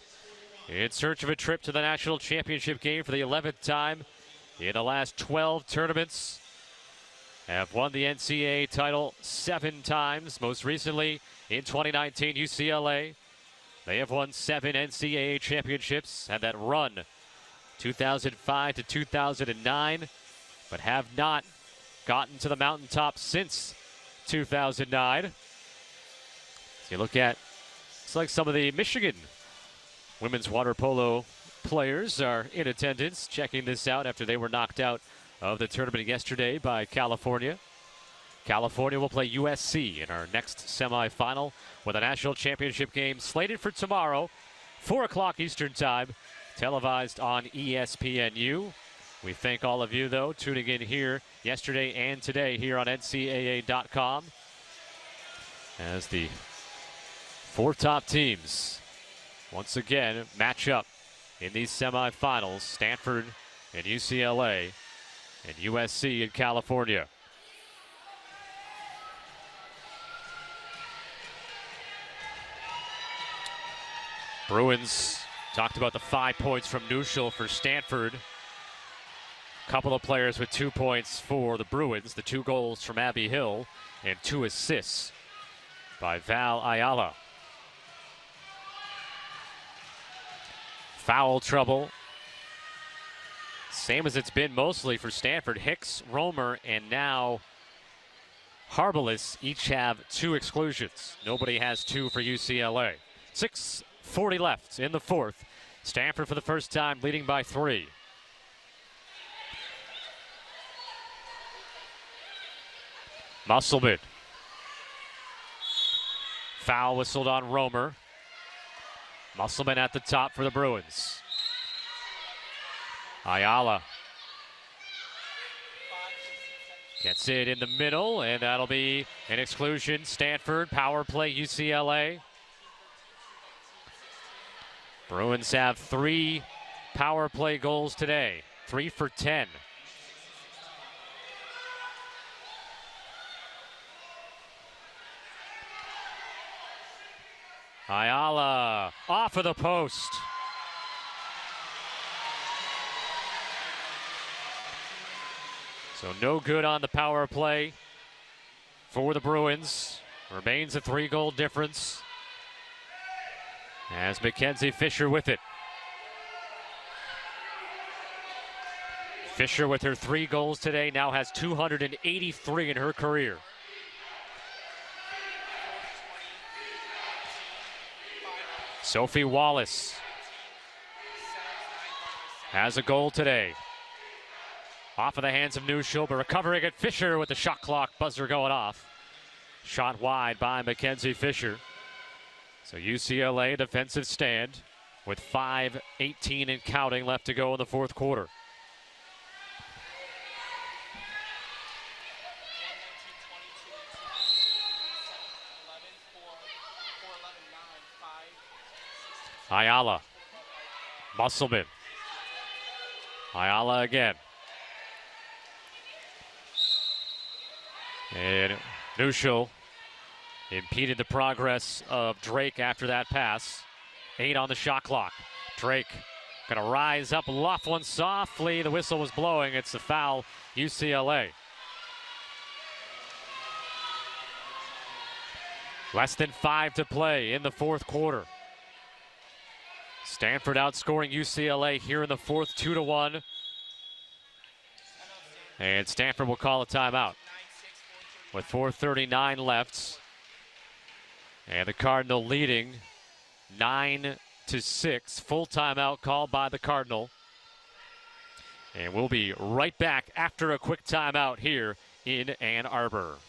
in search of a trip to the national championship game for the 11th time in the last 12 tournaments, have won the NCAA title 7 times. Most recently in 2019, UCLA. They have won 7 NCAA championships, had that run 2005 to 2009, but have not gotten to the mountaintop since 2009. So you look at, it's like some of the Michigan women's water polo players are in attendance, checking this out after they were knocked out of the tournament yesterday by California. California will play USC in our next semifinal with a national championship game slated for tomorrow, 4 o'clock Eastern Time, televised on ESPNU. We thank all of you, though, tuning in here yesterday and today here on NCAA.com as the 4 top teams once again match up in these semifinals, Stanford and UCLA and USC in California. Bruins talked about the 5 points from Neuschel for Stanford. A couple of players with 2 points for the Bruins. The 2 goals from Abby Hill and 2 assists by Val Ayala. Foul trouble. Same as it's been mostly for Stanford. Hicks, Romer, and now Harbalis each have 2 exclusions. Nobody has 2 for UCLA. 6:40 left in the fourth. Stanford for the first time leading by 3. Musselman. Foul whistled on Romer. Musselman at the top for the Bruins. Ayala gets it in the middle, and that'll be an exclusion. Stanford, power play, UCLA. Bruins have 3 power play goals today, 3 for 10. Ayala off of the post. So no good on the power play for the Bruins. Remains a 3-goal difference as Mackenzie Fisher with it. Fisher with her 3 goals today now has 283 in her career. Sophie Wallace has a goal today. Off of the hands of Neuschel, but recovering at Fisher with the shot clock buzzer going off. Shot wide by Mackenzie Fisher. So UCLA defensive stand with 5:18 and counting left to go in the fourth quarter. Ayala. Musselman. Ayala again. And Neuschel impeded the progress of Drake after that pass. 8 on the shot clock. Drake gonna rise up, luff one softly. The whistle was blowing. It's a foul, UCLA. Less than 5 to play in the fourth quarter. Stanford outscoring UCLA here in the fourth, 2-1. And Stanford will call a timeout with 4:39 left. And the Cardinal leading 9-6. Full timeout called by the Cardinal. And we'll be right back after a quick timeout here in Ann Arbor.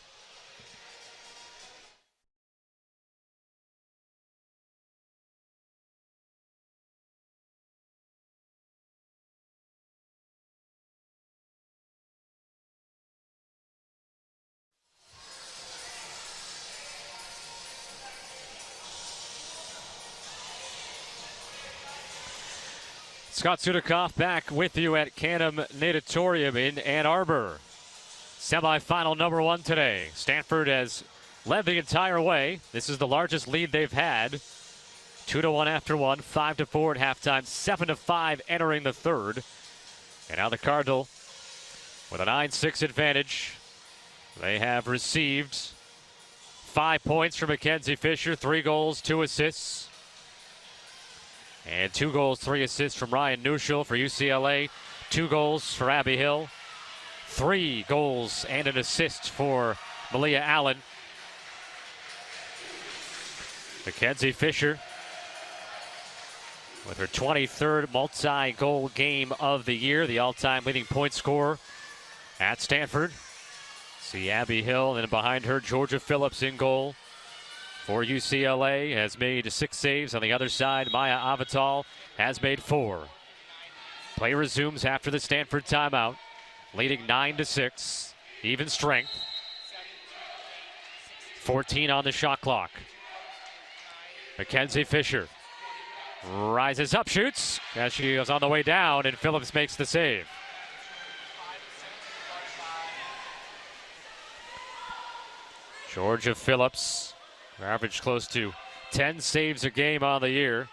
Scott Sudikoff back with you at Canham Natatorium in Ann Arbor. Semifinal number 1 today. Stanford has led the entire way. This is the largest lead they've had. 2-1 after 1, 5-4 at halftime, 7-5 entering the third. And now the Cardinal with a 9-6 advantage. They have received 5 points from Mackenzie Fisher, 3 goals, 2 assists. And 2 goals, 3 assists from Ryan Neuschel for UCLA. 2 goals for Abby Hill. 3 goals and an assist for Malia Allen. Mackenzie Fisher with her 23rd multi-goal game of the year, the all-time leading point scorer at Stanford. See Abby Hill, and behind her, Georgia Phillips in goal for UCLA, has made 6 saves. On the other side, Maya Avital has made 4. Play resumes after the Stanford timeout, leading 9-6, even strength. 14 on the shot clock. Mackenzie Fisher rises up, shoots as she is on the way down, and Phillips makes the save. Georgia Phillips averaged close to 10 saves a game on the year.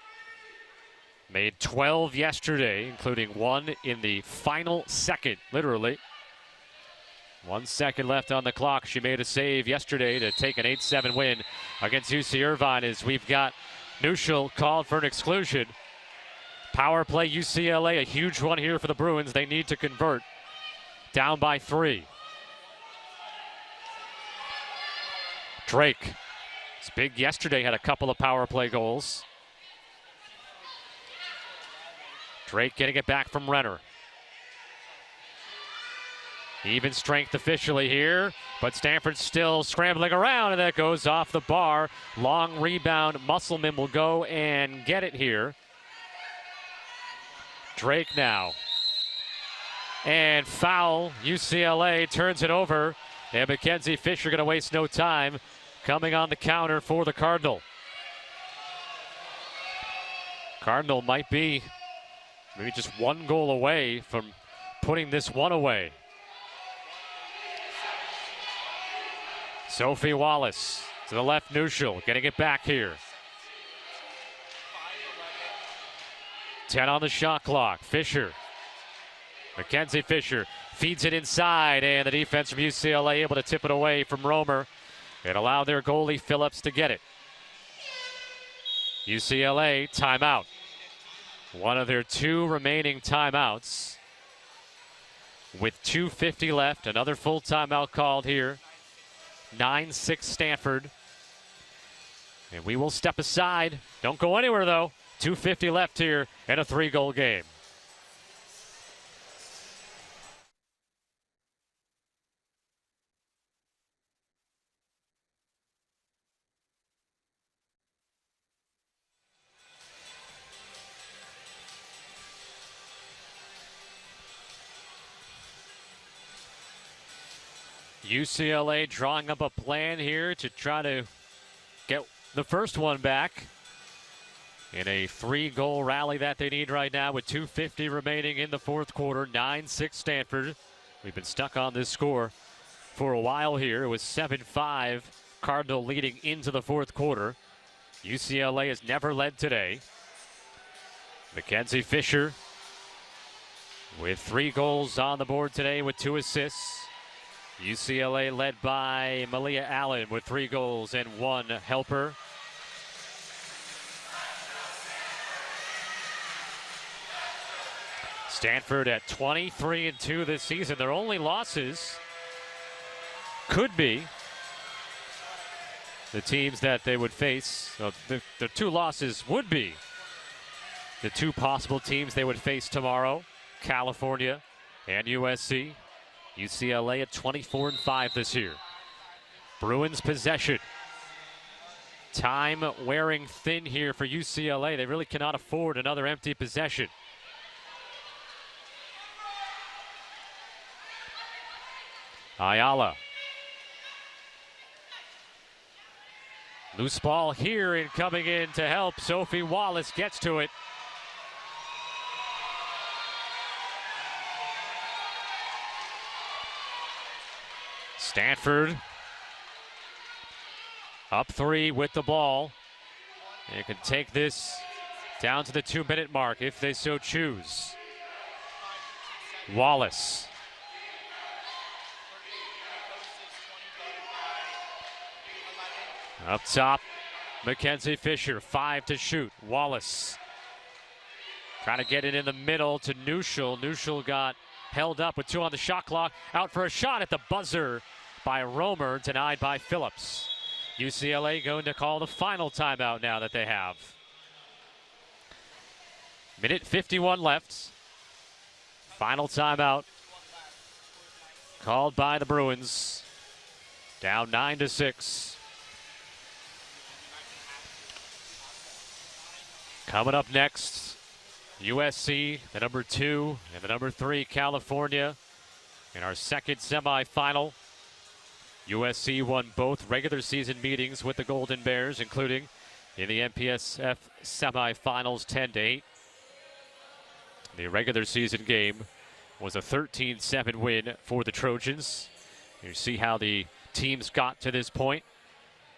Made 12 yesterday, including 1 in the final second, literally. 1 second left on the clock. She made a save yesterday to take an 8-7 win against UC Irvine, as we've got Neuschel called for an exclusion. Power play UCLA, a huge one here for the Bruins. They need to convert. Down by 3. Drake. It's big yesterday, had a couple of power play goals. Drake getting it back from Renner. Even strength officially here, but Stanford still scrambling around, and that goes off the bar. Long rebound, Musselman will go and get it here. Drake now. And foul, UCLA turns it over, and Mackenzie Fisher gonna waste no time coming on the counter for the Cardinal. Cardinal might be maybe just 1 goal away from putting this one away. Sophie Wallace to the left, Neuschel getting it back here. 10 on the shot clock. Fisher. Mackenzie Fisher feeds it inside, and the defense from UCLA able to tip it away from Romer and allow their goalie Phillips to get it. UCLA timeout. One of their 2 remaining timeouts. With 2:50 left, another full timeout called here. 9-6 Stanford. And we will step aside. Don't go anywhere, though. 2:50 left here and a 3-goal game. UCLA drawing up a plan here to try to get the first one back in a 3-goal rally that they need right now with 2:50 remaining in the fourth quarter. 9-6 Stanford. We've been stuck on this score for a while here. It was 7-5 Cardinal leading into the fourth quarter. UCLA has never led today. Mackenzie Fisher with 3 goals on the board today with 2 assists. UCLA led by Malia Allen with 3 goals and 1 helper. Stanford at 23-2 this season. Their only losses could be the teams that they would face. The 2 losses would be the 2 possible teams they would face tomorrow, California and USC. UCLA at 24-5 this year. Bruins possession. Time wearing thin here for UCLA. They really cannot afford another empty possession. Ayala. Loose ball here, and coming in to help. Sophie Wallace gets to it. Stanford up 3 with the ball. And can take this down to the 2-minute mark if they so choose. Wallace. Up top, Mackenzie Fisher, 5 to shoot. Wallace trying to get it in the middle to Neuschel. Neuschel got held up with 2 on the shot clock. Out for a shot at the buzzer by Romer, denied by Phillips. UCLA going to call the final timeout now that they have. Minute 51 left. Final timeout called by the Bruins. Down 9-6. Coming up next, USC, the number 2, and the number 3, California, in our second semifinal. USC won both regular season meetings with the Golden Bears, including in the MPSF semifinals 10-8. The regular season game was a 13-7 win for the Trojans. You see how the teams got to this point.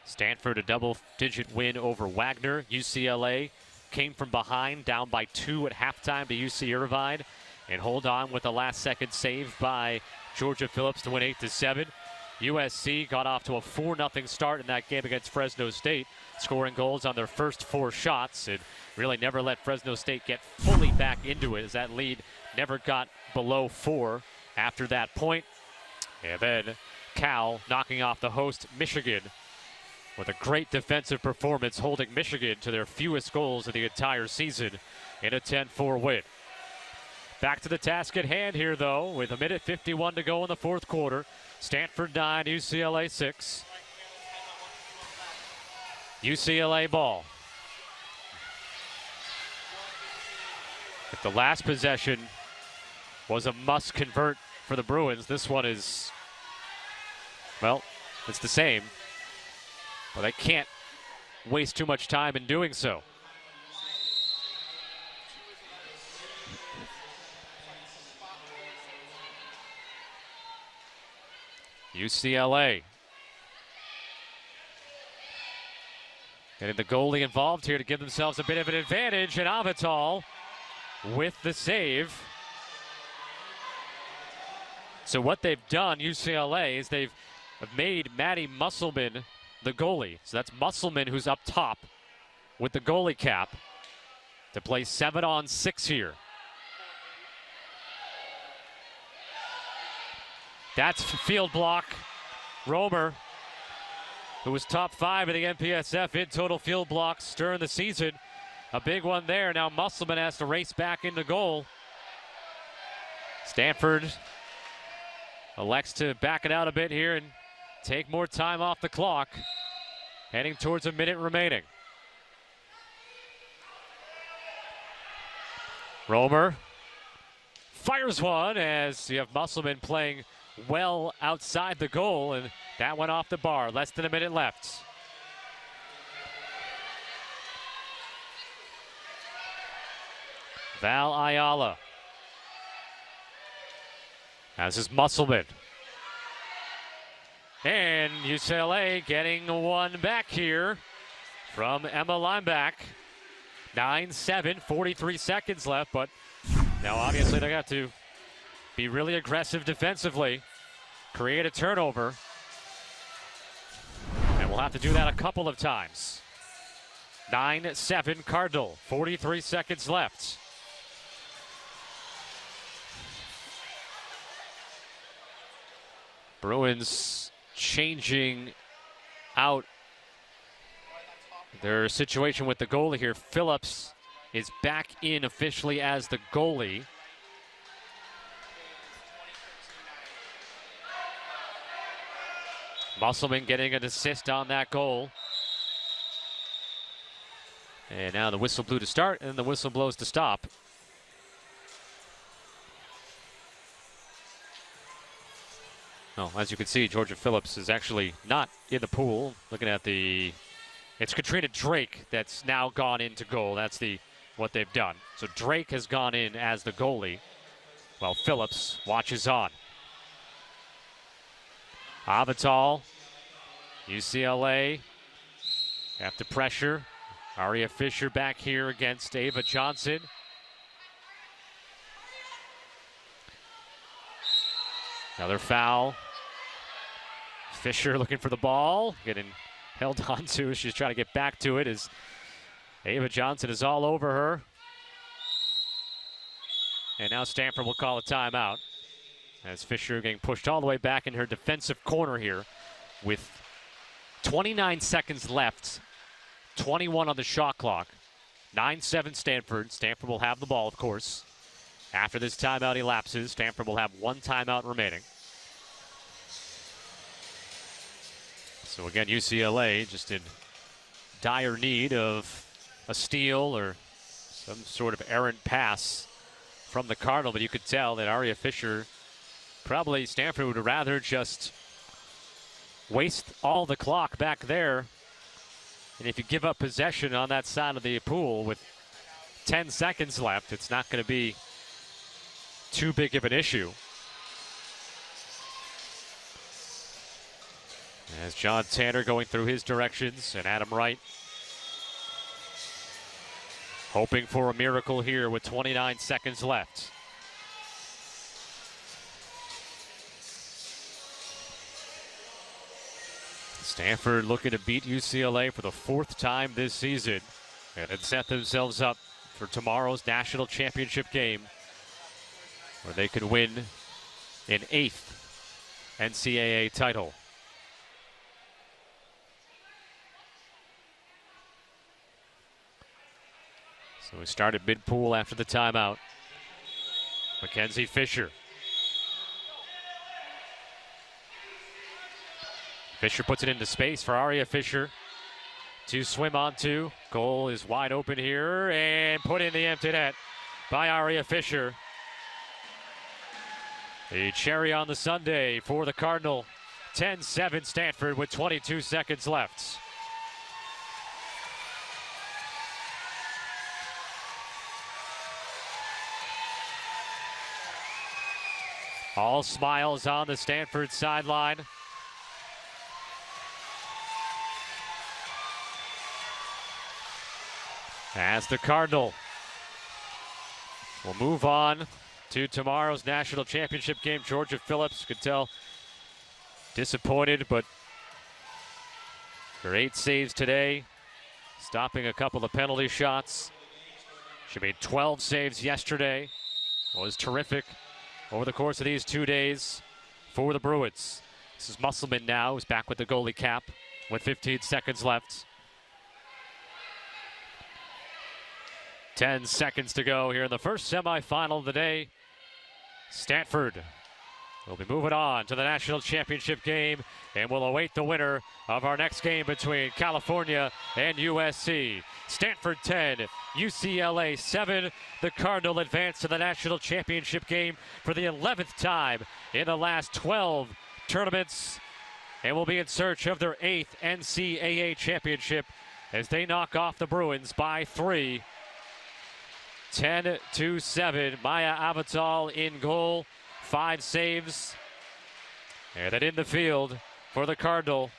Stanford, a double-digit win over Wagner. UCLA came from behind, down by 2 at halftime to UC Irvine, and hold on with a last-second save by Georgia Phillips to win 8-7. USC got off to a 4-0 start in that game against Fresno State, scoring goals on their first 4 shots, and really never let Fresno State get fully back into it, as that lead never got below 4 after that point. And then Cal knocking off the host Michigan with a great defensive performance, holding Michigan to their fewest goals of the entire season in a 10-4 win. Back to the task at hand here, though, with a minute 51 to go in the fourth quarter. Stanford 9, UCLA 6. UCLA ball. If the last possession was a must convert for the Bruins, this one is, well, it's the same. But they can't waste too much time in doing so. UCLA getting the goalie involved here to give themselves a bit of an advantage, and Avital with the save. So what they've done, UCLA, is they've made Maddie Musselman the goalie. So that's Musselman who's up top with the goalie cap to play 7-on-6 here. That's field block. Romer, who was top 5 in the MPSF in total field blocks during the season. A big one there. Now Musselman has to race back into goal. Stanford elects to back it out a bit here and take more time off the clock. Heading towards a minute remaining. Romer fires one as you have Musselman playing well outside the goal, and that went off the bar. Less than a minute left. Val Ayala. As is Musselman. And UCLA getting one back here from Emma Lineback. 9-7, 43 seconds left, but now obviously they got to be really aggressive defensively, create a turnover, and we'll have to do that a couple of times. 9-7 Cardinal, 43 seconds left. Bruins changing out their situation with the goalie here. Phillips is back in officially as the goalie. Musselman getting an assist on that goal. And now the whistle blew to start, and the whistle blows to stop. Oh, as you can see, Georgia Phillips is actually not in the pool. Looking at it's Katrina Drake that's now gone into goal. That's what they've done. So Drake has gone in as the goalie, while Phillips watches on. Avital, UCLA, after pressure. Aria Fisher back here against Ava Johnson. Another foul. Fisher looking for the ball, getting held onto. She's trying to get back to it as Ava Johnson is all over her. And now Stanford will call a timeout as Fisher getting pushed all the way back in her defensive corner here with 29 seconds left, 21 on the shot clock. 9-7 Stanford. Stanford will have the ball, of course. After this timeout elapses, Stanford will have one timeout remaining. So again, UCLA just in dire need of a steal or some sort of errant pass from the Cardinal, but you could tell that Aria Fisher, probably Stanford would rather just waste all the clock back there. And if you give up possession on that side of the pool with 10 seconds left, it's not going to be too big of an issue. As John Tanner going through his directions and Adam Wright hoping for a miracle here with 29 seconds left. Stanford looking to beat UCLA for the fourth time this season and then set themselves up for tomorrow's national championship game where they could win an 8th NCAA title. So we started mid-pool after the timeout. Mackenzie Fisher. Fisher puts it into space for Aria Fisher to swim onto. Goal is wide open here and put in the empty net by Aria Fisher. The cherry on the sundae for the Cardinal. 10-7 Stanford with 22 seconds left. All smiles on the Stanford sideline. As the Cardinal will move on to tomorrow's national championship game. Georgia Phillips, could tell, disappointed, but her 8 saves today, stopping a couple of penalty shots. She made 12 saves yesterday. Was terrific over the course of these 2 days for the Bruins. This is Musselman now, who's back with the goalie cap with 15 seconds left. 10 seconds to go here in the first semifinal of the day. Stanford will be moving on to the national championship game and will await the winner of our next game between California and USC. Stanford 10, UCLA 7. The Cardinal advance to the national championship game for the 11th time in the last 12 tournaments and will be in search of their 8th NCAA championship as they knock off the Bruins by 3. 10-7. Maya Avital in goal, 5 saves. And then in the field for the Cardinal,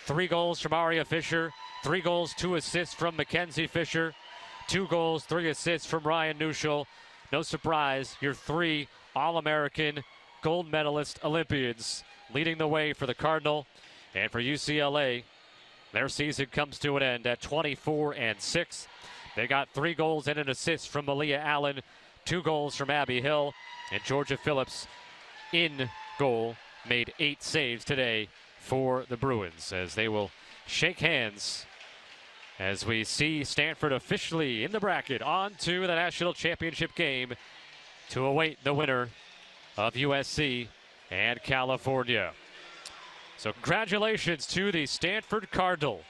3 goals from Aria Fisher, 3 goals, 2 assists from Mackenzie Fisher, 2 goals, 3 assists from Ryan Neuschel. No surprise, your 3 All-American gold medalist Olympians leading the way for the Cardinal. And for UCLA, their season comes to an end at 24-6. They got 3 goals and an assist from Malia Allen, 2 goals from Abby Hill, and Georgia Phillips in goal made 8 saves today for the Bruins as they will shake hands as we see Stanford officially in the bracket on to the national championship game to await the winner of USC and California. So congratulations to the Stanford Cardinal.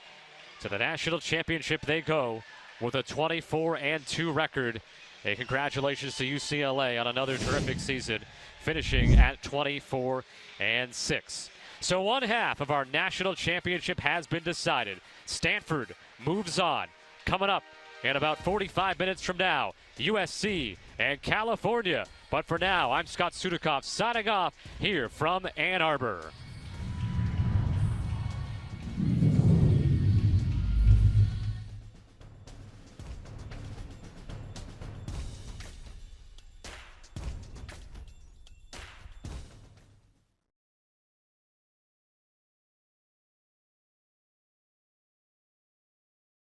To the national championship they go with a 24-2 record. And congratulations to UCLA on another terrific season, finishing at 24-6. So one half of our national championship has been decided. Stanford moves on. Coming up in about 45 minutes from now, USC and California. But for now, I'm Scott Sudikoff signing off here from Ann Arbor.